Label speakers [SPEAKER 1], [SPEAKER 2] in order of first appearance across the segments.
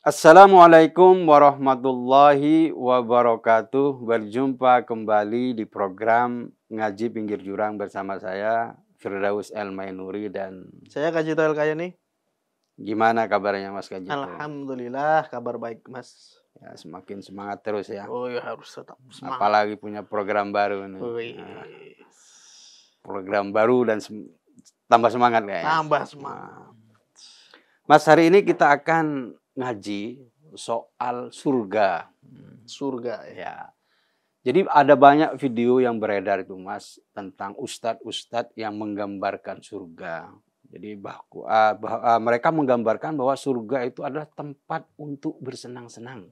[SPEAKER 1] Assalamualaikum warahmatullahi wabarakatuh. Berjumpa kembali di program Ngaji Pinggir Jurang bersama saya Firdaus El Mainuri dan
[SPEAKER 2] Saya Kajito El Kayani.
[SPEAKER 1] gimana kabarnya Mas Kajito?
[SPEAKER 2] Alhamdulillah kabar baik Mas.
[SPEAKER 1] Ya, semakin semangat terus ya.
[SPEAKER 2] Oh ya harus tetap semangat.
[SPEAKER 1] Apalagi punya program baru nih.
[SPEAKER 2] Oh,
[SPEAKER 1] Nah, program baru dan tambah semangat kayaknya.
[SPEAKER 2] Tambah semangat.
[SPEAKER 1] Mas, hari ini kita akan ngaji soal surga.
[SPEAKER 2] Surga ya.
[SPEAKER 1] Ya. Jadi ada banyak video yang beredar itu Mas tentang ustadz-ustadz yang menggambarkan surga. Jadi mereka menggambarkan bahwa surga itu adalah tempat untuk bersenang-senang.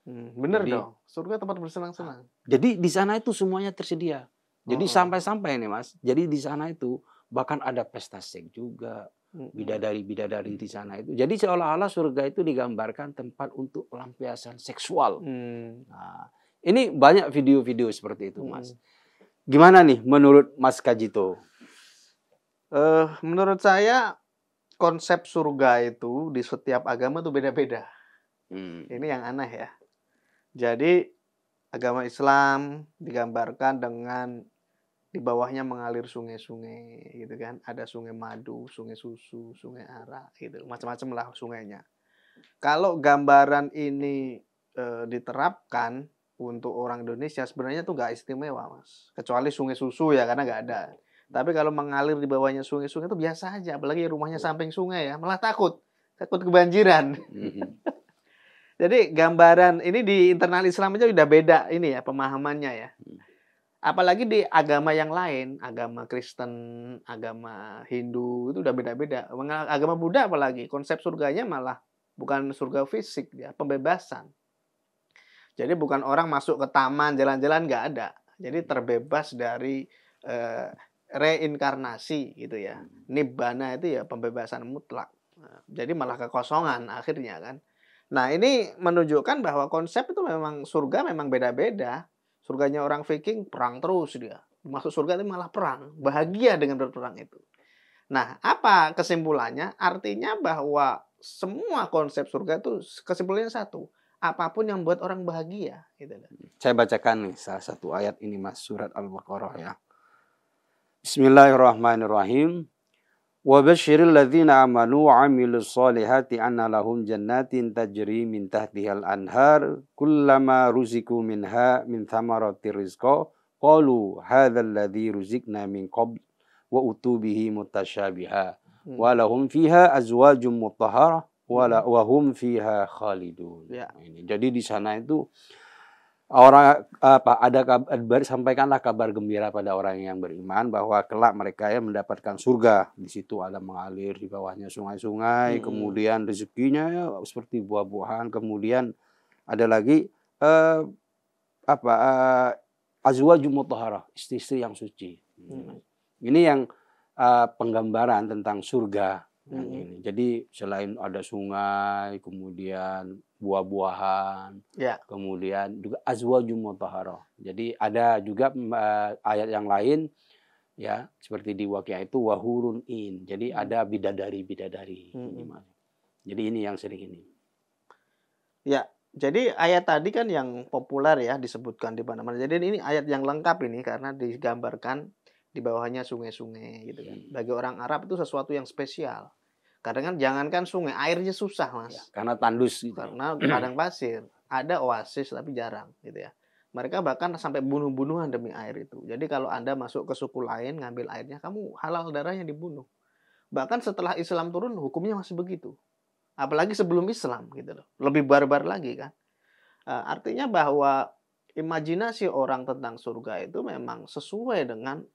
[SPEAKER 2] Bener
[SPEAKER 1] Jadi,
[SPEAKER 2] dong. Surga tempat bersenang-senang.
[SPEAKER 1] Jadi di sana itu semuanya tersedia. Jadi sampai-sampai nih Mas. Jadi di sana itu bahkan ada pesta seks juga. Bidadari-bidadari di sana itu. Jadi seolah-olah surga itu digambarkan tempat untuk pelampiasan seksual. Nah, ini banyak video-video seperti itu, Mas. Gimana nih menurut Mas Kajito?
[SPEAKER 2] Menurut saya konsep surga itu di setiap agama tuh beda-beda. Ini yang aneh ya. Jadi agama Islam digambarkan dengan di bawahnya mengalir sungai-sungai gitu kan. Ada sungai madu, sungai susu, sungai arak gitu. Macam-macam lah sungainya. Kalau gambaran ini diterapkan untuk orang Indonesia sebenarnya tuh nggak istimewa Mas. Kecuali sungai susu ya karena nggak ada. Tapi kalau mengalir di bawahnya sungai-sungai itu biasa aja. Apalagi rumahnya samping sungai ya. Malah takut kebanjiran. Jadi gambaran ini di internal Islam aja udah beda ini ya pemahamannya ya. Apalagi di agama yang lain, agama Kristen, agama Hindu itu udah beda-beda. Agama Buddha apalagi konsep surganya malah bukan surga fisik ya, pembebasan. Jadi bukan orang masuk ke taman jalan-jalan nggak ada. Jadi terbebas dari reinkarnasi gitu ya. Nibbana itu ya pembebasan mutlak. Jadi malah kekosongan akhirnya kan. Nah ini menunjukkan bahwa konsep itu memang surga memang beda-beda. Surganya orang Viking perang terus dia. Masuk surga itu malah perang. Bahagia dengan berperang itu. Nah, apa kesimpulannya? Artinya bahwa semua konsep surga itu kesimpulannya satu. Apapun yang buat orang bahagia. Gitu.
[SPEAKER 1] Saya bacakan nih salah satu ayat ini Mas, surat Al-Baqarah ya. Bismillahirrahmanirrahim. وَبَشِّرِ الَّذِينَ آمَنُوا وَعَمِلُوا الصَّالِحَاتِ أَنَّ لَهُمْ جَنَّاتٍ تَجْرِي مِنْ تَحْتِهَا الْأَنْهَارُ كُلَّمَا رُزِقُوا مِنْهَا مِنْ ثَمَرَاتِ رِزْقًا قَالُوا هَذَا الَّذِي رُزِقْنَا مِنْ قَبْلُ وَأُتُوا بِهِ مُتَشَابِهًا وَلَهُمْ فِيهَا أَزْوَاجٌ مُطَهَّرَةٌ وَهُمْ فِيهَا خَالِدُونَ. Jadi di sana itu sampaikanlah kabar gembira pada orang yang beriman bahwa kelak mereka yang mendapatkan surga. Di situ ada mengalir di bawahnya sungai-sungai, kemudian rezekinya ya, seperti buah-buahan, kemudian ada lagi azwajum mutahharah, istri-istri yang suci. Ini yang penggambaran tentang surga. Ini. Jadi selain ada sungai, kemudian buah-buahan, kemudian juga azwajum mutahharah. Jadi ada juga ayat yang lain ya seperti di Waqiah itu wahurun in. Jadi ada bidadari-bidadari. Jadi ini yang sering ini.
[SPEAKER 2] Ya, jadi ayat tadi kan yang populer ya disebutkan di mana-mana. Jadi ini ayat yang lengkap ini karena digambarkan di bawahnya sungai-sungai gitu kan. Bagi orang Arab itu sesuatu yang spesial. Karena kan jangankan sungai, airnya susah Mas.
[SPEAKER 1] Ya, karena tandus gitu.
[SPEAKER 2] Karena padang pasir. Ada oasis tapi jarang gitu ya. Mereka bahkan sampai bunuh-bunuhan demi air itu. Jadi kalau Anda masuk ke suku lain ngambil airnya, kamu halal darahnya dibunuh. Bahkan setelah Islam turun hukumnya masih begitu. Apalagi sebelum Islam gitu loh. Lebih barbar lagi kan. Artinya bahwa imajinasi orang tentang surga itu memang sesuai dengan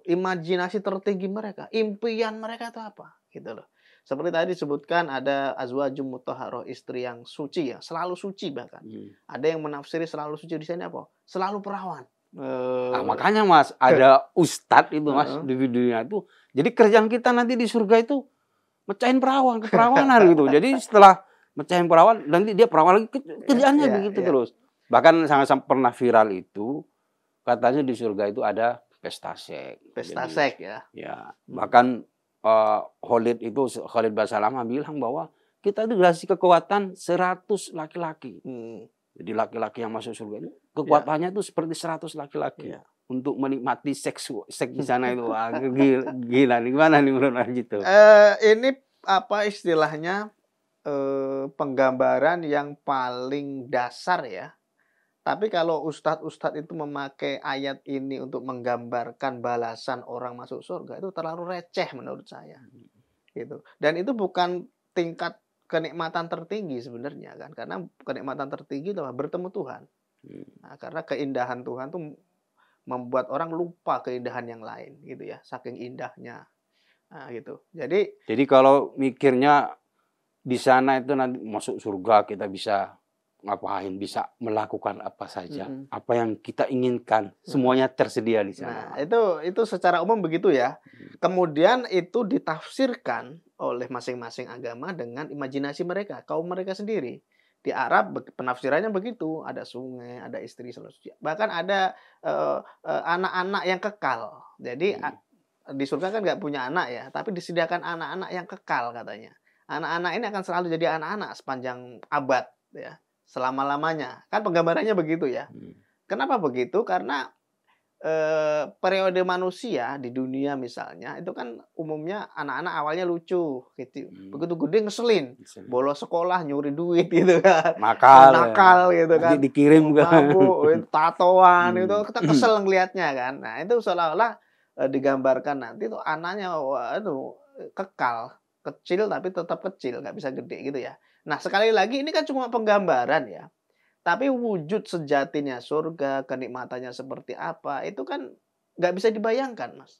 [SPEAKER 2] imajinasi tertinggi mereka. Impian mereka itu apa gitu loh. Seperti tadi disebutkan ada azwajum mutahharah, istri yang suci ya, selalu suci bahkan. Ada yang menafsiri selalu suci di sini apa? Selalu perawan.
[SPEAKER 1] Makanya Mas, ada ustadz itu Mas di videonya itu. Jadi kerjaan kita nanti di surga itu mecahin keperawanan gitu. Jadi setelah mecahin perawan, nanti dia perawan lagi kerjaannya begitu terus. Bahkan sangat pernah viral itu katanya di surga itu ada pesta seks.
[SPEAKER 2] Pesta seks ya.
[SPEAKER 1] Ya, bahkan Khalid Basalamah bilang bahwa kita itu dikasih kekuatan 100 laki-laki. Jadi laki-laki yang masuk surga itu kekuatannya itu seperti 100 laki-laki untuk menikmati seks di sana itu. Wah, gila nih, gimana nih menurut Mas itu?
[SPEAKER 2] Ini apa istilahnya, penggambaran yang paling dasar ya. Tapi kalau ustadz-ustadz itu memakai ayat ini untuk menggambarkan balasan orang masuk surga, itu terlalu receh menurut saya. Gitu. Dan itu bukan tingkat kenikmatan tertinggi sebenarnya kan, karena kenikmatan tertinggi adalah bertemu Tuhan. Nah, karena keindahan Tuhan tuh membuat orang lupa keindahan yang lain gitu ya, saking indahnya. Nah, gitu. Jadi
[SPEAKER 1] kalau mikirnya di sana itu nanti masuk surga kita bisa ngapain, bisa melakukan apa saja, apa yang kita inginkan, semuanya tersedia di sana.
[SPEAKER 2] Nah, itu secara umum begitu ya. Kemudian itu ditafsirkan oleh masing-masing agama dengan imajinasi mereka, kaum mereka sendiri. Di Arab penafsirannya begitu, ada sungai, ada istri seluruhnya. Bahkan ada anak-anak yang kekal. Jadi di surga kan nggak punya anak ya, tapi disediakan anak-anak yang kekal katanya. Anak-anak ini akan selalu jadi anak-anak sepanjang abad ya, selama-lamanya. Kan penggambarannya begitu ya. Kenapa begitu? Karena periode manusia di dunia misalnya itu kan umumnya anak-anak awalnya lucu gitu. Begitu gede ngeselin, bolos sekolah, nyuri duit gitu kan. Nakal gitu kan.
[SPEAKER 1] Dikirim ke
[SPEAKER 2] mabuk, tatoan itu kita kesel ngelihatnya kan. Nah, itu seolah-olah digambarkan nanti tuh anaknya waduh kekal, kecil tapi tetap kecil, nggak bisa gede gitu ya. Nah, sekali lagi ini kan cuma penggambaran ya. Tapi wujud sejatinya surga, kenikmatannya seperti apa, itu kan nggak bisa dibayangkan, Mas.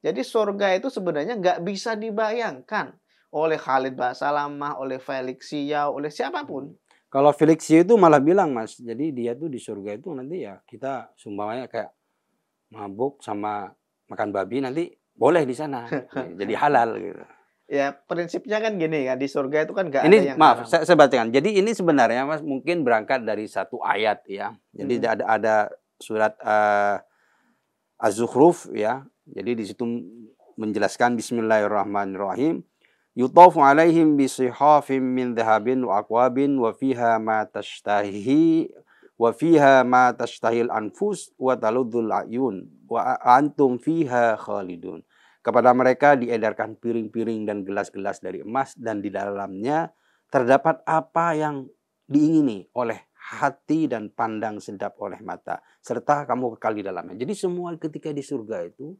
[SPEAKER 2] Jadi surga itu sebenarnya nggak bisa dibayangkan oleh Khalid Basalamah, oleh Felix Siau, oleh siapapun.
[SPEAKER 1] Kalau Felix Siau itu malah bilang, Mas, jadi dia tuh di surga itu nanti ya kita sumpamanya kayak mabuk sama makan babi nanti boleh di sana, jadi halal gitu.
[SPEAKER 2] Ya prinsipnya kan gini kan, di surga itu kan nggak ada
[SPEAKER 1] Ini
[SPEAKER 2] yang
[SPEAKER 1] maaf,
[SPEAKER 2] haram.
[SPEAKER 1] saya bacakan. Jadi ini sebenarnya Mas mungkin berangkat dari satu ayat ya. Jadi ada surat Az-Zukhruf ya. Jadi di situ menjelaskan Bismillahirrahmanirrahim. Yutafu alaihim bisihafim min dhahabin wa aqwabin wa fiha ma tashtahil anfus wa taludzul ayun wa antum fiha khalidun. Kepada mereka diedarkan piring-piring dan gelas-gelas dari emas dan di dalamnya terdapat apa yang diingini oleh hati dan pandang sedap oleh mata serta kamu kekal di dalamnya. Jadi semua ketika di surga itu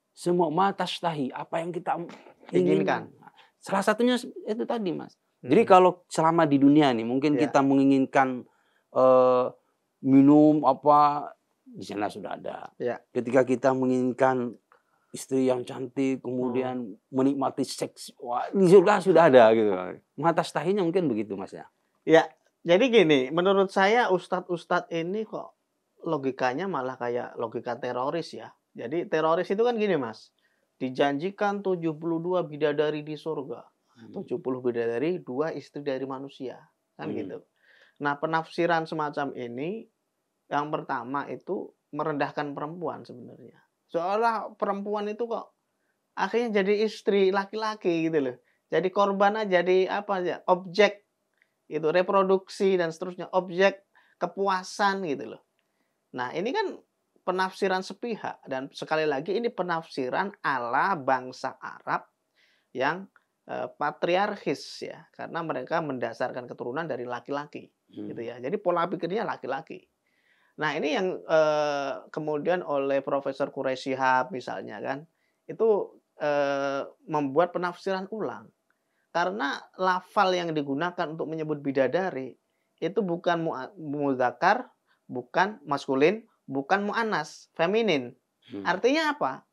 [SPEAKER 1] semua mata stahi apa yang kita inginkan. Salah satunya itu tadi, Mas. Jadi kalau selama di dunia nih mungkin kita menginginkan minum apa di sana sudah ada. Ketika kita menginginkan istri yang cantik, kemudian menikmati seks, wah, di surga sudah ada gitu. Mata stahinya mungkin begitu, Mas ya.
[SPEAKER 2] Ya, jadi gini, menurut saya ustadz-ustadz ini kok logikanya malah kayak logika teroris ya. Jadi teroris itu kan gini, Mas. Dijanjikan 72 bidadari di surga. 70 bidadari, 2 istri dari manusia. Kan gitu. Nah, penafsiran semacam ini yang pertama itu merendahkan perempuan sebenarnya. Seolah perempuan itu kok akhirnya jadi istri laki-laki gitu loh. Jadi korban aja, jadi apa aja, objek itu reproduksi dan seterusnya, objek kepuasan gitu loh. Nah, ini kan penafsiran sepihak dan sekali lagi ini penafsiran ala bangsa Arab yang patriarkis ya, karena mereka mendasarkan keturunan dari laki-laki gitu ya. Jadi pola pikirnya laki-laki. Nah, ini yang kemudian oleh Profesor Quraish Shihab misalnya kan, itu membuat penafsiran ulang. Karena lafal yang digunakan untuk menyebut bidadari, itu bukan muzakkar, bukan maskulin, bukan mu'annas, feminin. Artinya apa?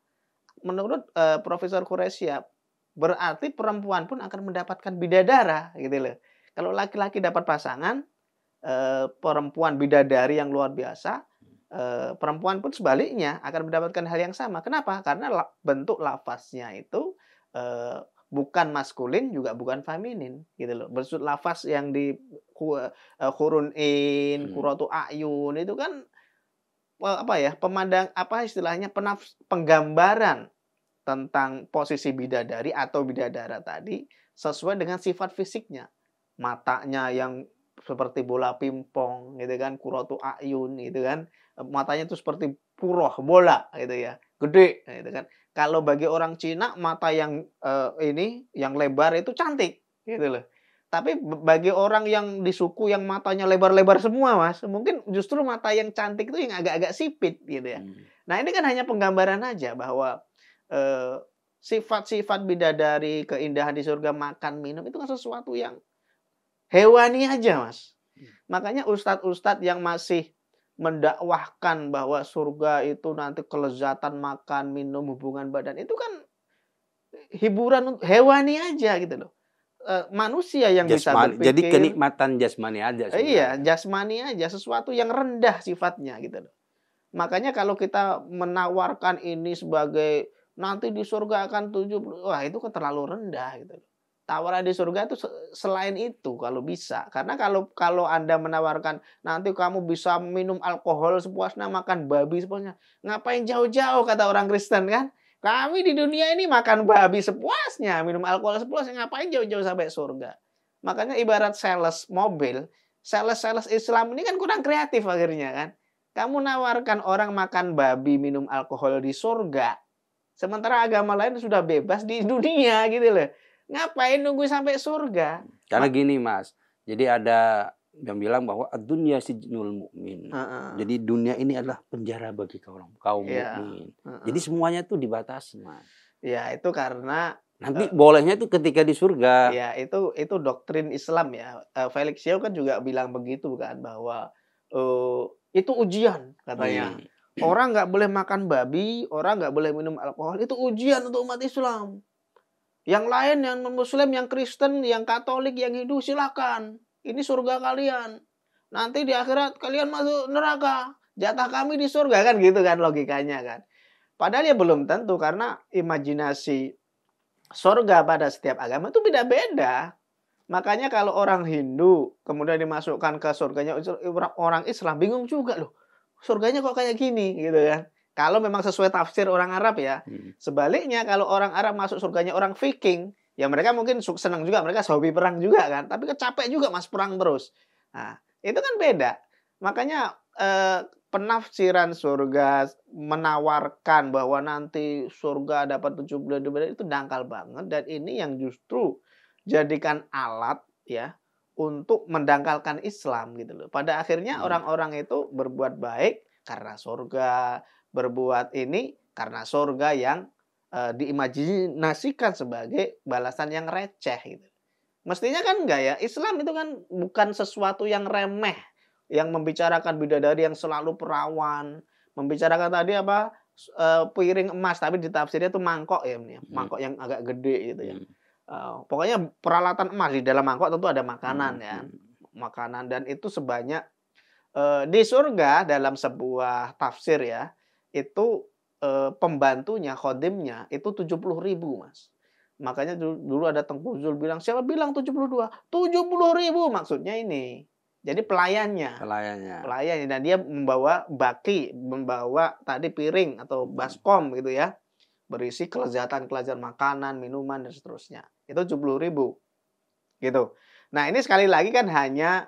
[SPEAKER 2] Menurut Profesor Quraish Shihab, berarti perempuan pun akan mendapatkan bidadara gitu loh. Kalau laki-laki dapat pasangan, perempuan bidadari yang luar biasa, perempuan pun sebaliknya akan mendapatkan hal yang sama. Kenapa? Karena bentuk lafaznya itu bukan maskulin juga bukan feminin gitu loh. Bentuk lafaz yang di hurun in, qurratu ayun itu kan apa ya? Pemandang apa istilahnya penggambaran tentang posisi bidadari atau bidadara tadi sesuai dengan sifat fisiknya. Matanya yang seperti bola pingpong gitu kan, qurratu a'yun gitu kan. Matanya itu seperti puroh bola gitu ya, gede gitu kan. Kalau bagi orang Cina mata yang ini yang lebar itu cantik gitu loh. Tapi bagi orang yang di suku yang matanya lebar-lebar semua, Mas, mungkin justru mata yang cantik itu yang agak-agak sipit gitu ya. Nah, ini kan hanya penggambaran aja bahwa sifat-sifat bidadari, keindahan di surga, makan, minum itu kan sesuatu yang hewani aja, Mas. Makanya ustadz-ustadz yang masih mendakwahkan bahwa surga itu nanti kelezatan makan, minum, hubungan badan itu kan hiburan hewani aja gitu loh. Manusia yang bisa
[SPEAKER 1] Jasmani,
[SPEAKER 2] berpikir.
[SPEAKER 1] jadi kenikmatan jasmani aja sebenarnya.
[SPEAKER 2] Iya, jasmani aja, sesuatu yang rendah sifatnya gitu loh. Makanya kalau kita menawarkan ini sebagai nanti di surga akan 70, wah itu kan terlalu rendah gitu loh. Tawaran di surga itu selain itu kalau bisa. Karena kalau Anda menawarkan nanti kamu bisa minum alkohol sepuasnya, makan babi sepuasnya. Ngapain jauh-jauh kata orang Kristen kan? Kami di dunia ini makan babi sepuasnya, minum alkohol sepuasnya, ngapain jauh-jauh sampai surga. Makanya ibarat sales mobil, sales Islam ini kan kurang kreatif akhirnya kan. Kamu nawarkan orang makan babi, minum alkohol di surga. Sementara agama lain sudah bebas di dunia gitu loh. Ngapain nunggu sampai surga?
[SPEAKER 1] Karena gini, Mas. Jadi ada yang bilang bahwa dunia sijnul mukmin. Jadi dunia ini adalah penjara bagi kaum mukmin. Jadi semuanya tuh dibatasi, Mas.
[SPEAKER 2] Ya, itu karena
[SPEAKER 1] nanti bolehnya itu ketika di surga.
[SPEAKER 2] Ya, itu doktrin Islam ya. Felix Yeo kan juga bilang begitu kan, bahwa itu ujian katanya. Orang nggak boleh makan babi, orang nggak boleh minum alkohol, itu ujian untuk umat Islam. Yang lain, yang Muslim, yang Kristen, yang Katolik, yang Hindu, silakan. Ini surga kalian. Nanti di akhirat kalian masuk neraka. Jatah kami di surga, kan gitu kan logikanya kan. Padahal ya belum tentu, karena imajinasi surga pada setiap agama itu beda-beda. Makanya kalau orang Hindu kemudian dimasukkan ke surganya orang Islam, bingung juga loh. Surganya kok kayak gini gitu kan. Kalau memang sesuai tafsir orang Arab ya. Sebaliknya kalau orang Arab masuk surganya orang Viking, ya mereka mungkin senang juga, mereka hobi perang juga kan. Tapi capek juga Mas perang terus. Nah, itu kan beda. Makanya penafsiran surga menawarkan bahwa nanti surga dapat 70 itu dangkal banget, dan ini yang justru jadikan alat ya untuk mendangkalkan Islam gitu loh. Pada akhirnya orang-orang itu berbuat baik karena surga, berbuat ini karena surga yang diimajinasikan sebagai balasan yang receh gitu. Mestinya kan enggak ya. Islam itu kan bukan sesuatu yang remeh, yang membicarakan bidadari yang selalu perawan, membicarakan tadi apa piring emas, tapi ditafsirnya itu mangkok ya, mangkok yang agak gede gitu ya. Pokoknya peralatan emas, di dalam mangkok tentu ada makanan ya, makanan, dan itu sebanyak di surga dalam sebuah tafsir ya, itu pembantunya, khodimnya itu 70.000 Mas. Makanya dulu ada Tengku Zul bilang, siapa bilang 72? 70.000 maksudnya ini. Jadi pelayannya, dan dia membawa baki, membawa tadi piring atau baskom gitu ya, berisi kelezatan makanan, minuman dan seterusnya. Itu 70.000 gitu. Nah, ini sekali lagi kan hanya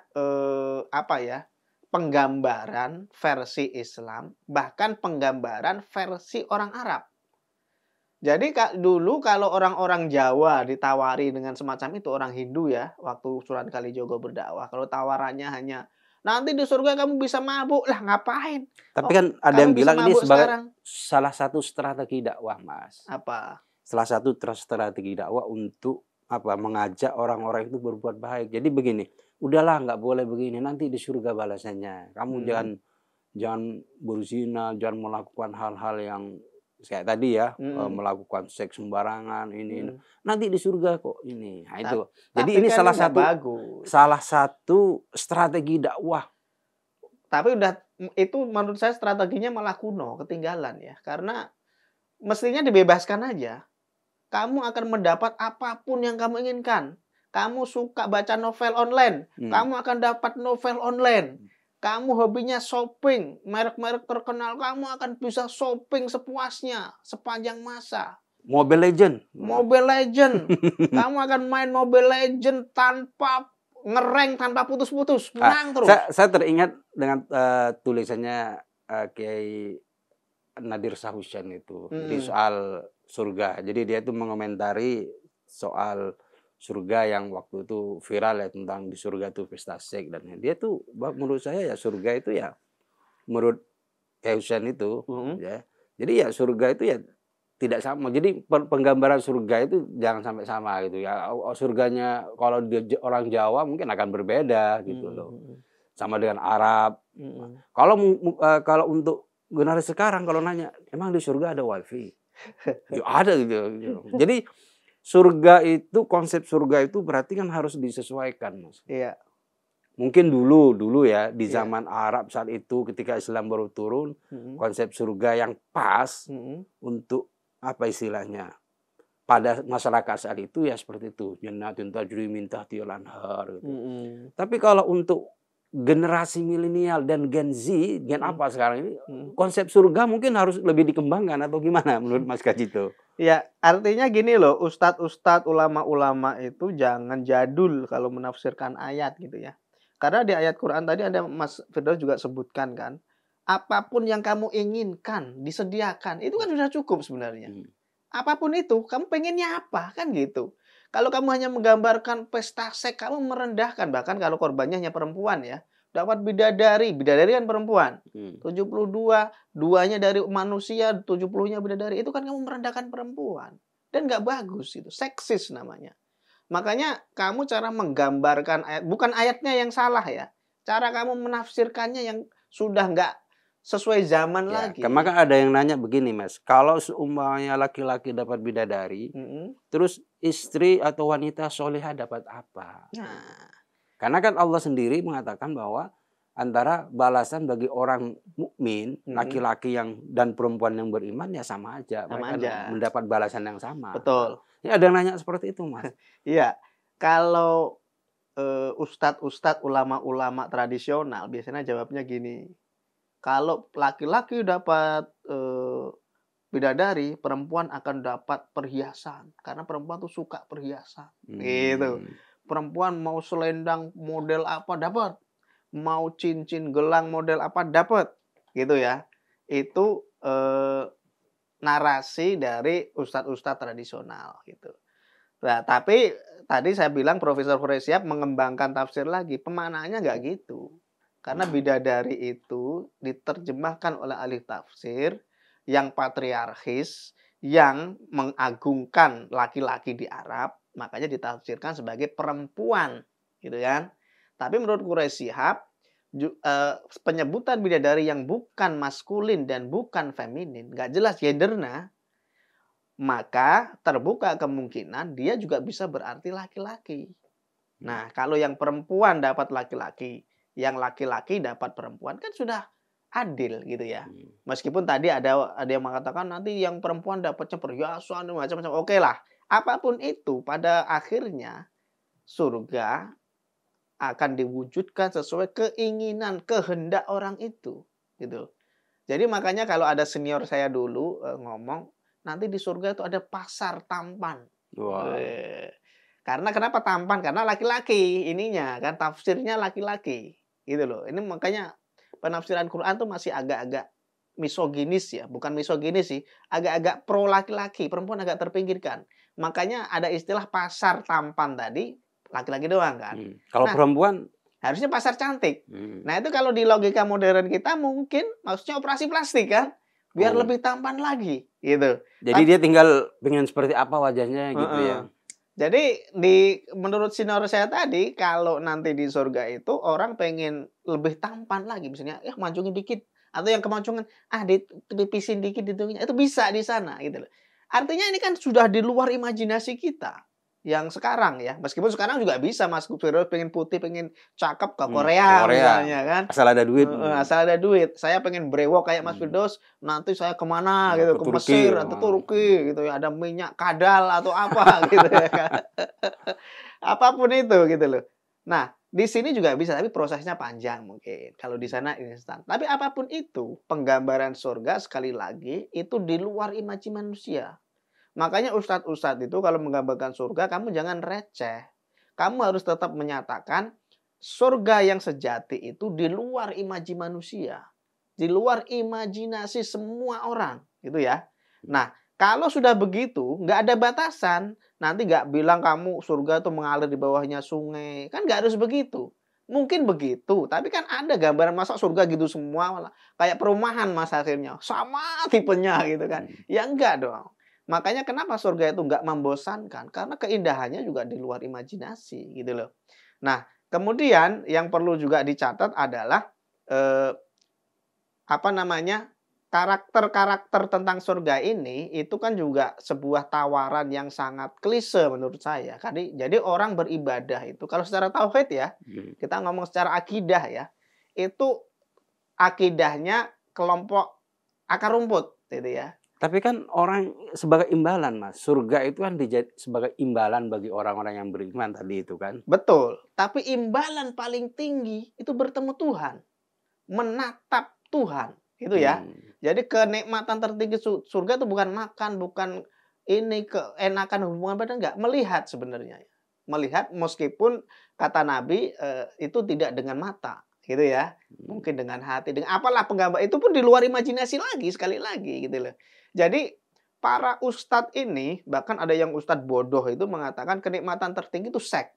[SPEAKER 2] penggambaran versi Islam, bahkan penggambaran versi orang Arab. Jadi dulu kalau orang-orang Jawa ditawari dengan semacam itu, orang Hindu ya, waktu Sunan Kalijogo berdakwah, kalau tawarannya hanya nanti di surga kamu bisa mabuk, lah ngapain?
[SPEAKER 1] Tapi kan ada yang bilang ini sebagai salah satu strategi dakwah, Mas.
[SPEAKER 2] Apa?
[SPEAKER 1] Salah satu strategi dakwah untuk mengajak orang-orang itu berbuat baik. Jadi begini, udahlah nggak boleh begini, nanti di surga balasannya. Kamu jangan berzina, jangan melakukan hal-hal yang kayak tadi ya, melakukan seks sembarangan ini. Nanti di surga kok ini. Nah, itu. Jadi ini kan salah satu strategi dakwah.
[SPEAKER 2] Tapi itu menurut saya strateginya malah kuno, ketinggalan ya. Karena mestinya dibebaskan aja. Kamu akan mendapat apapun yang kamu inginkan. Kamu suka baca novel online, kamu akan dapat novel online. Kamu hobinya shopping, merek-merek terkenal, kamu akan bisa shopping sepuasnya sepanjang masa.
[SPEAKER 1] Mobile Legend.
[SPEAKER 2] Mobile Legend. Kamu akan main Mobile Legend tanpa ngerank, tanpa putus-putus, menang terus.
[SPEAKER 1] Saya teringat dengan tulisannya Kiai Nadir Sahusian itu. Jadi soal surga. Jadi dia itu mengomentari soal surga yang waktu itu viral ya, tentang di surga itu pesta seks, dan dia tuh menurut saya ya surga itu ya menurut Kiai Husain itu ya. Jadi ya surga itu ya tidak sama. Jadi penggambaran surga itu jangan sampai sama gitu ya. Surganya kalau orang Jawa mungkin akan berbeda gitu loh. Sama dengan Arab. Kalau untuk generasi sekarang kalau nanya, emang di surga ada wifi? Ya ada gitu. Jadi surga itu, konsep surga itu berarti kan harus disesuaikan, Mas.
[SPEAKER 2] Iya.
[SPEAKER 1] Mungkin dulu ya di zaman Arab saat itu ketika Islam baru turun, konsep surga yang pas untuk apa istilahnya pada masyarakat saat itu ya seperti itu, jannatin tajri min tahtihal anhar gitu. Tapi kalau untuk generasi milenial dan Gen Z, Gen apa sekarang ini, konsep surga mungkin harus lebih dikembangkan atau gimana menurut Mas Kajito?
[SPEAKER 2] Ya, artinya gini loh, ustadz-ustadz, ulama-ulama itu jangan jadul kalau menafsirkan ayat gitu ya. Karena di ayat Quran tadi ada Mas Firdaus juga sebutkan kan, apapun yang kamu inginkan, disediakan, itu kan sudah cukup sebenarnya. Apapun itu, kamu pengennya apa, kan gitu. Kalau kamu hanya menggambarkan pesta seks, kamu merendahkan, bahkan kalau korbannya hanya perempuan ya. Dapat bidadari kan perempuan. 72, duanya dari manusia, 70-nya bidadari. Itu kan kamu merendahkan perempuan. Dan nggak bagus itu, seksis namanya. Makanya kamu cara menggambarkan ayat, bukan ayatnya yang salah ya. Cara kamu menafsirkannya yang sudah nggak sesuai zaman lagi.
[SPEAKER 1] Maka ada yang nanya begini, Mas. Kalau seumpamanya laki-laki dapat bidadari, terus istri atau wanita solehah dapat apa? Karena kan Allah sendiri mengatakan bahwa antara balasan bagi orang mukmin, laki-laki yang dan perempuan yang beriman ya sama aja. Mereka mendapat balasan yang sama.
[SPEAKER 2] Betul.
[SPEAKER 1] Ya ada yang nanya seperti itu, Mas.
[SPEAKER 2] Iya. Kalau ustadz-ustadz, ulama-ulama tradisional biasanya jawabnya gini. Kalau laki-laki dapat bidadari, perempuan akan dapat perhiasan. Karena perempuan tuh suka perhiasan. Gitu. Perempuan mau selendang model apa dapat. Mau cincin gelang model apa dapat. Gitu ya. Itu narasi dari ustadz-ustadz tradisional gitu. Nah, tapi tadi saya bilang Profesor Huraisyab mengembangkan tafsir lagi. Pemaknaannya nggak gitu. Karena bidadari itu diterjemahkan oleh ahli tafsir yang patriarkis, yang mengagungkan laki-laki di Arab, makanya ditafsirkan sebagai perempuan, gitu kan. Tapi menurut Huraisyab, penyebutan bidadari yang bukan maskulin dan bukan feminin, nggak jelas gendernya, maka terbuka kemungkinan dia juga bisa berarti laki-laki. Nah, kalau yang perempuan dapat laki-laki, yang laki-laki dapat perempuan, kan sudah adil gitu ya. Meskipun tadi ada yang mengatakan nanti yang perempuan dapatnya perhiasan macam-macam. Oke lah, apapun itu pada akhirnya surga akan diwujudkan sesuai keinginan, kehendak orang itu gitu. Jadi makanya kalau ada senior saya dulu ngomong, nanti di surga itu ada pasar tampan.
[SPEAKER 1] Wow.
[SPEAKER 2] Karena kenapa tampan? Karena laki-laki ininya kan, tafsirnya laki-laki. Gitu loh. Ini makanya penafsiran Quran tuh masih agak-agak misoginis ya. Bukan misoginis sih, agak-agak pro laki-laki. Perempuan agak terpinggirkan. Makanya ada istilah pasar tampan tadi, laki-laki doang kan.
[SPEAKER 1] Kalau perempuan
[SPEAKER 2] harusnya pasar cantik. Nah itu kalau di logika modern kita mungkin maksudnya operasi plastik kan. Biar lebih tampan lagi gitu.
[SPEAKER 1] Jadi dia tinggal pengen seperti apa wajahnya gitu ya.
[SPEAKER 2] Jadi menurut sinor saya tadi, kalau nanti di surga itu orang pengen lebih tampan lagi, misalnya mancungin dikit, atau yang kemancungan dipipisin dikit hidungnya, itu bisa di sana gitu loh. Artinya ini kan sudah di luar imajinasi kita yang sekarang ya. Meskipun sekarang juga bisa Mas Firdaus pengen putih, pengen cakep ke Korea misalnya kan.
[SPEAKER 1] Asal ada duit.
[SPEAKER 2] Asal ada duit. Saya pengen brewok kayak Mas Firdaus, nanti saya kemana gitu, ke Mesir atau Turki gitu ya, ada minyak kadal atau apa gitu ya kan. Apapun itu gitu loh. Nah, di sini juga bisa, tapi prosesnya panjang mungkin. Kalau di sana instan. Tapi apapun itu, penggambaran surga sekali lagi itu di luar imajinasi manusia. Makanya ustadz-ustadz itu kalau menggambarkan surga, kamu jangan receh. Kamu harus tetap menyatakan surga yang sejati itu di luar imajinasi manusia, di luar imajinasi semua orang, gitu ya. Nah, kalau sudah begitu, nggak ada batasan. Nanti nggak bilang kamu surga itu mengalir di bawahnya sungai, kan nggak harus begitu. Mungkin begitu, tapi kan ada gambaran masa surga gitu semua, malah kayak perumahan mas akhirnya, sama tipenya gitu kan. Ya enggak dong. Makanya kenapa surga itu nggak membosankan? Karena keindahannya juga di luar imajinasi, gitu loh. Nah, kemudian yang perlu juga dicatat adalah apa namanya, karakter-karakter tentang surga ini itu kan juga sebuah tawaran yang sangat klise menurut saya. Jadi orang beribadah itu kalau secara tauhid ya, kita ngomong secara akidah ya, itu akidahnya kelompok akar rumput gitu ya.
[SPEAKER 1] Tapi kan orang sebagai imbalan, Mas. Surga itu kan sebagai imbalan bagi orang-orang yang beriman tadi itu kan.
[SPEAKER 2] Betul. Tapi imbalan paling tinggi itu bertemu Tuhan. Menatap Tuhan. Gitu ya. Jadi kenikmatan tertinggi surga itu bukan makan, bukan ini keenakan hubungan badan, enggak. Melihat sebenarnya. Melihat meskipun kata Nabi itu tidak dengan mata. Gitu ya. Mungkin dengan hati. Dengan apalah penggambar. Itu pun di luar imajinasi lagi. Sekali lagi gitu loh. Jadi para ustadz ini, bahkan ada yang ustadz bodoh itu mengatakan kenikmatan tertinggi itu seks.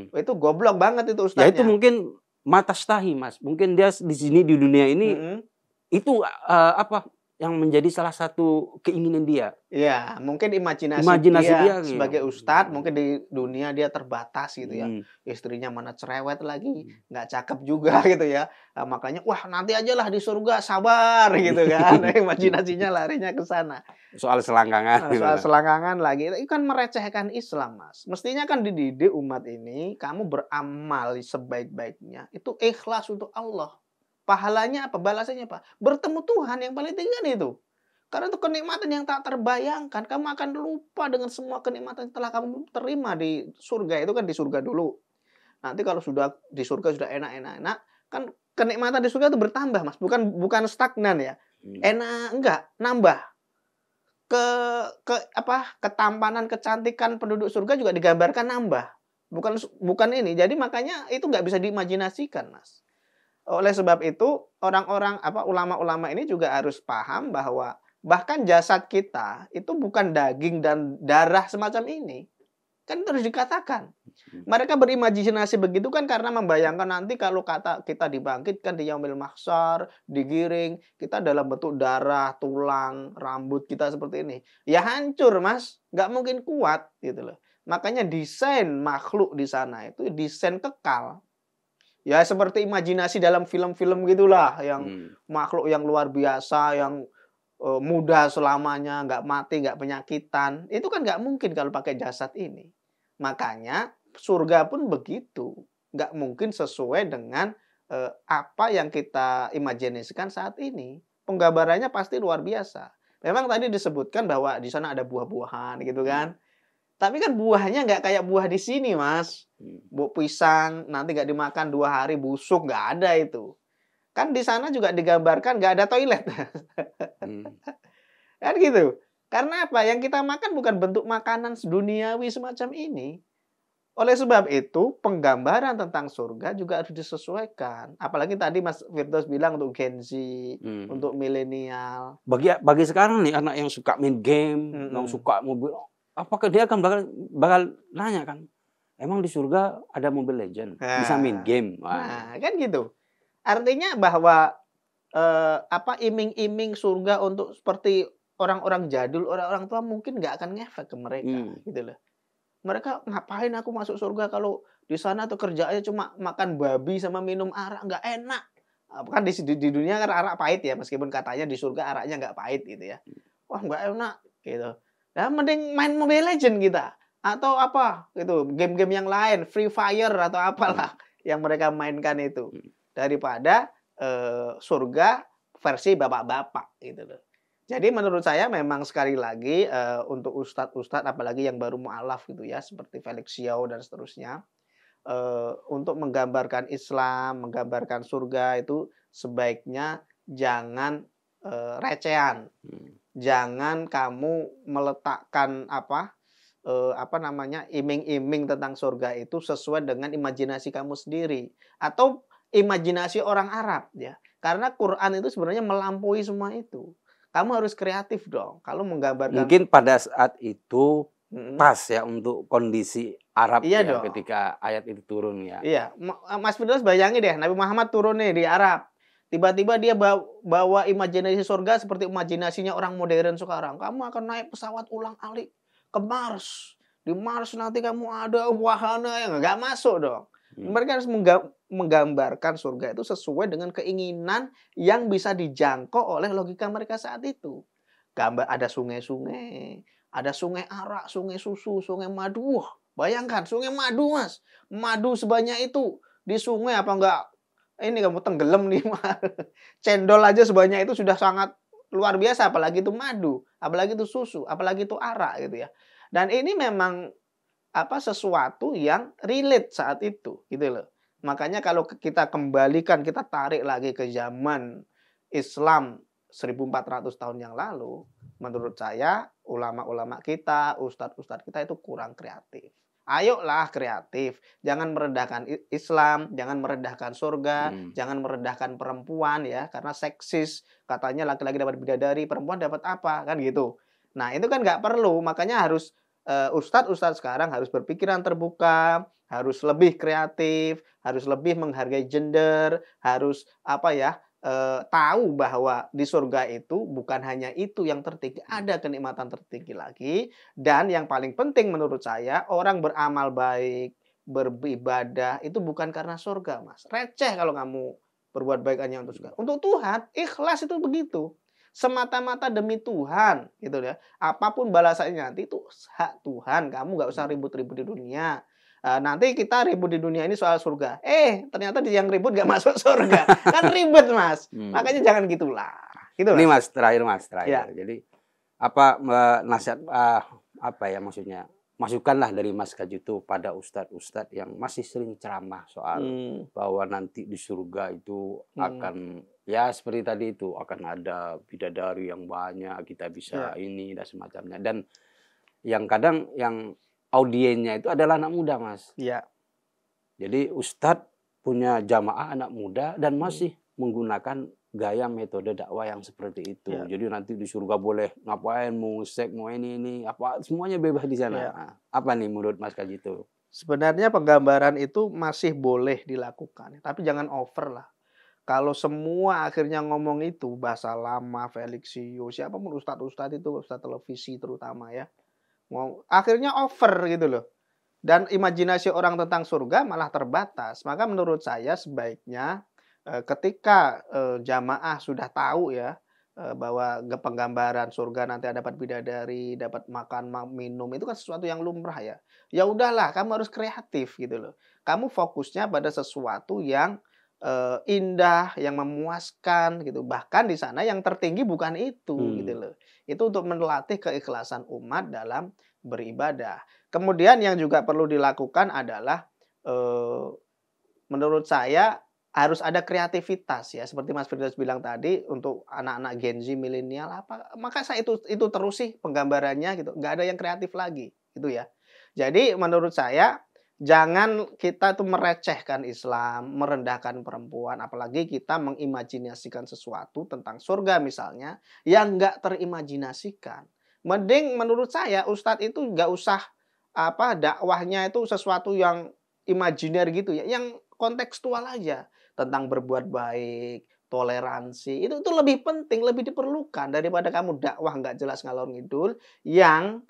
[SPEAKER 2] Itu goblok banget itu ustadznya.
[SPEAKER 1] Ya itu mungkin mata stahi, Mas. Mungkin dia di sini di dunia ini itu apa yang menjadi salah satu keinginan dia.
[SPEAKER 2] Iya, mungkin imajinasi dia sebagai ustadz, mungkin di dunia dia terbatas gitu ya. Istrinya mana cerewet lagi, nggak cakep juga gitu ya. Nah, makanya wah nanti aja lah di surga sabar gitu kan. Imajinasinya larinya ke sana.
[SPEAKER 1] Soal selangkangan.
[SPEAKER 2] Soal selangkangan lagi. Itu kan merecehkan Islam, Mas. Mestinya kan dididik umat ini, kamu beramal sebaik-baiknya. Itu ikhlas untuk Allah. Pahalanya apa? Balasannya apa? Bertemu Tuhan yang paling tinggi kan itu. Karena itu kenikmatan yang tak terbayangkan. Kamu akan lupa dengan semua kenikmatan yang telah kamu terima di surga. Itu kan di surga dulu. Nanti kalau sudah di surga sudah enak-enak, kan kenikmatan di surga itu bertambah, Mas. Bukan stagnan ya. Enak enggak, nambah. Ketampanan, kecantikan penduduk surga juga digambarkan nambah. Bukan ini. Jadi makanya itu nggak bisa diimajinasikan, Mas. Oleh sebab itu, ulama-ulama ini juga harus paham bahwa bahkan jasad kita itu bukan daging dan darah semacam ini. Kan terus dikatakan. Mereka berimajinasi begitu kan karena membayangkan nanti kalau kita dibangkitkan di yaumil mahsyar, digiring, kita dalam bentuk darah, tulang, rambut kita seperti ini. Ya hancur, Mas. Nggak mungkin kuat gitu loh. Makanya desain makhluk di sana itu desain kekal. Ya seperti imajinasi dalam film-film gitulah, yang makhluk yang luar biasa, yang muda selamanya, nggak mati, nggak penyakitan. Itu kan nggak mungkin kalau pakai jasad ini. Makanya surga pun begitu. Nggak mungkin sesuai dengan apa yang kita imajinasikan saat ini. Penggambarannya pasti luar biasa. Memang tadi disebutkan bahwa di sana ada buah-buahan gitu kan. Tapi kan buahnya nggak kayak buah di sini, Mas. Buah pisang, nanti nggak dimakan 2 hari busuk, nggak ada itu. Kan di sana juga digambarkan nggak ada toilet. Kan gitu. Karena apa? Yang kita makan bukan bentuk makanan duniawi semacam ini. Oleh sebab itu, penggambaran tentang surga juga harus disesuaikan. Apalagi tadi Mas Firdaus bilang untuk Gen Z, untuk milenial.
[SPEAKER 1] Bagi sekarang nih, anak yang suka main game, yang suka mobil, apakah dia akan bakal nanya kan, emang di surga ada Mobile Legend, bisa main game?
[SPEAKER 2] Nah, kan gitu. Artinya bahwa iming-iming surga untuk seperti orang-orang jadul, orang-orang tua mungkin nggak akan ngefek ke mereka, gitu loh. Mereka ngapain aku masuk surga kalau di sana tuh kerjaannya cuma makan babi sama minum arak, nggak enak. Kan di dunia kan arak pahit ya, meskipun katanya di surga araknya nggak pahit gitu ya. Wah nggak enak gitu. Nah, mending main Mobile Legend kita atau apa gitu, game-game yang lain, Free Fire atau apalah yang mereka mainkan itu daripada surga versi bapak-bapak gitu loh. Jadi menurut saya memang sekali lagi untuk ustadz-ustadz apalagi yang baru mu'alaf gitu ya seperti Felix Xiao dan seterusnya untuk menggambarkan Islam, menggambarkan surga itu sebaiknya jangan recehan. jangan kamu meletakkan iming-iming tentang surga itu sesuai dengan imajinasi kamu sendiri atau imajinasi orang Arab ya. Karena Quran itu sebenarnya melampaui semua itu. Kamu harus kreatif dong. Kalau menggambarkan
[SPEAKER 1] Mungkin pada saat itu
[SPEAKER 2] Mm-mm.
[SPEAKER 1] pas ya untuk kondisi Arab
[SPEAKER 2] Iya
[SPEAKER 1] ya
[SPEAKER 2] dong.
[SPEAKER 1] ketika ayat itu turun ya.
[SPEAKER 2] Iya, Mas Firdaus bayangin deh, Nabi Muhammad turun nih di Arab. Tiba-tiba dia bawa imajinasi surga seperti imajinasinya orang modern sekarang. Kamu akan naik pesawat ulang-alik ke Mars. Di Mars nanti kamu ada wahana yang nggak masuk dong. Mereka harus menggambarkan surga itu sesuai dengan keinginan yang bisa dijangkau oleh logika mereka saat itu. Gambar ada sungai-sungai, ada sungai arak, sungai susu, sungai madu. Wah, bayangkan sungai madu, Mas. Madu sebanyak itu di sungai apa enggak ini kamu tenggelam nih. Cendol aja sebanyak itu sudah sangat luar biasa, apalagi itu madu, apalagi itu susu, apalagi itu arak gitu ya. Dan ini memang sesuatu yang relate saat itu gitu loh. Makanya kalau kita kembalikan, kita tarik lagi ke zaman Islam 1400 tahun yang lalu, menurut saya ulama-ulama kita, ustadz-ustadz kita itu kurang kreatif. Ayolah kreatif, jangan merendahkan Islam, jangan merendahkan surga, jangan merendahkan perempuan ya, karena seksis, katanya laki-laki dapat bidadari, perempuan dapat apa, kan gitu. Nah itu kan nggak perlu, makanya harus ustadz-ustadz sekarang harus berpikiran terbuka, harus lebih kreatif, harus lebih menghargai gender, harus tahu bahwa di surga itu bukan hanya itu yang tertinggi, ada kenikmatan tertinggi lagi. Dan yang paling penting menurut saya, orang beramal baik, beribadah itu bukan karena surga, Mas. Receh kalau kamu berbuat baik hanya untuk surga. Untuk Tuhan, ikhlas itu begitu. Semata-mata demi Tuhan, gitu ya. Apapun balasannya nanti itu hak Tuhan. Kamu nggak usah ribut-ribut di dunia. Nanti kita ribut di dunia ini soal surga. Ternyata yang ribut gak masuk surga. Kan ribet, Mas. Makanya jangan gitulah. Gitu,
[SPEAKER 1] Ini Mas, terakhir.
[SPEAKER 2] Ya.
[SPEAKER 1] Jadi nasihat maksudnya masukkanlah dari Mas Kaji itu pada ustadz-ustadz yang masih sering ceramah soal bahwa nanti di surga itu akan ya seperti tadi itu akan ada bidadari yang banyak, kita bisa ini dan semacamnya. Dan yang kadang yang audiennya itu adalah anak muda, Mas.
[SPEAKER 2] Iya.
[SPEAKER 1] Jadi ustadz punya jamaah anak muda dan masih menggunakan gaya metode dakwah yang seperti itu. Ya. Jadi nanti di surga boleh ngapain, mau seks, mau ini apa semuanya bebas di sana. Ya. Nah, apa nih menurut Mas Kaji itu?
[SPEAKER 2] Sebenarnya penggambaran itu masih boleh dilakukan, tapi jangan over lah. Kalau semua akhirnya ngomong itu, bahasa lama, Felixio, siapapun ustadz-ustadz itu, ustadz televisi terutama ya, akhirnya over gitu loh. Dan imajinasi orang tentang surga malah terbatas. Maka menurut saya sebaiknya ketika jamaah sudah tahu ya bahwa penggambaran surga nanti dapat bidadari, dapat makan, minum, itu kan sesuatu yang lumrah ya. Ya udahlah, kamu harus kreatif gitu loh. Kamu fokusnya pada sesuatu yang indah, yang memuaskan gitu. Bahkan di sana yang tertinggi bukan itu gitu loh. Itu untuk melatih keikhlasan umat dalam beribadah. Kemudian yang juga perlu dilakukan adalah menurut saya harus ada kreativitas ya, seperti Mas Firdaus bilang tadi, untuk anak-anak Gen Z, milenial apa, maka saya itu terus sih penggambarannya gitu, nggak ada yang kreatif lagi gitu ya. Jadi menurut saya jangan kita tuh merecehkan Islam, merendahkan perempuan, apalagi kita mengimajinasikan sesuatu tentang surga misalnya yang nggak terimajinasikan. Mending menurut saya Ustadz itu nggak usah dakwahnya itu sesuatu yang imajiner gitu ya, yang kontekstual aja tentang berbuat baik, toleransi, itu lebih penting, lebih diperlukan daripada kamu dakwah nggak jelas ngalor ngidul yang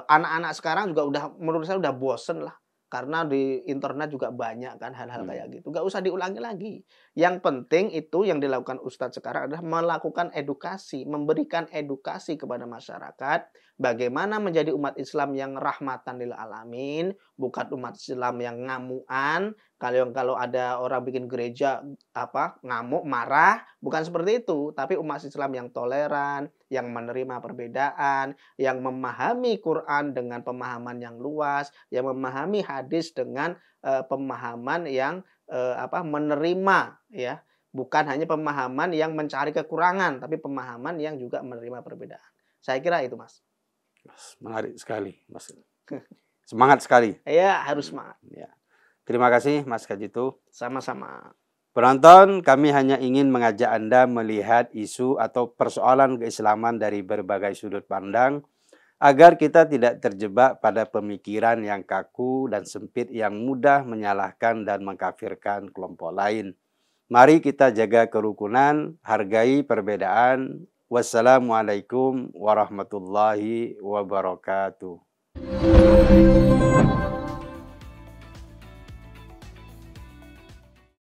[SPEAKER 2] anak-anak sekarang juga udah menurut saya udah bosen lah. Karena di internet juga banyak kan hal-hal kayak gitu. Nggak usah diulangi lagi. Yang penting itu yang dilakukan Ustadz sekarang adalah melakukan edukasi, memberikan edukasi kepada masyarakat. Bagaimana menjadi umat Islam yang rahmatan lil alamin, bukan umat Islam yang ngamuan. Kalau ada orang bikin gereja ngamuk, marah, bukan seperti itu, tapi umat Islam yang toleran, yang menerima perbedaan, yang memahami Quran dengan pemahaman yang luas, yang memahami hadis dengan pemahaman yang menerima ya, bukan hanya pemahaman yang mencari kekurangan, tapi pemahaman yang juga menerima perbedaan. Saya kira itu, Mas.
[SPEAKER 1] Menarik sekali, Mas. Semangat sekali.
[SPEAKER 2] Ya, harus semangat.
[SPEAKER 1] Ya. Terima kasih, Mas Kajitu.
[SPEAKER 2] Sama-sama.
[SPEAKER 1] Penonton, kami hanya ingin mengajak Anda melihat isu atau persoalan keislaman dari berbagai sudut pandang, agar kita tidak terjebak pada pemikiran yang kaku dan sempit yang mudah menyalahkan dan mengkafirkan kelompok lain. Mari kita jaga kerukunan, hargai perbedaan. Wassalamualaikum warahmatullahi wabarakatuh.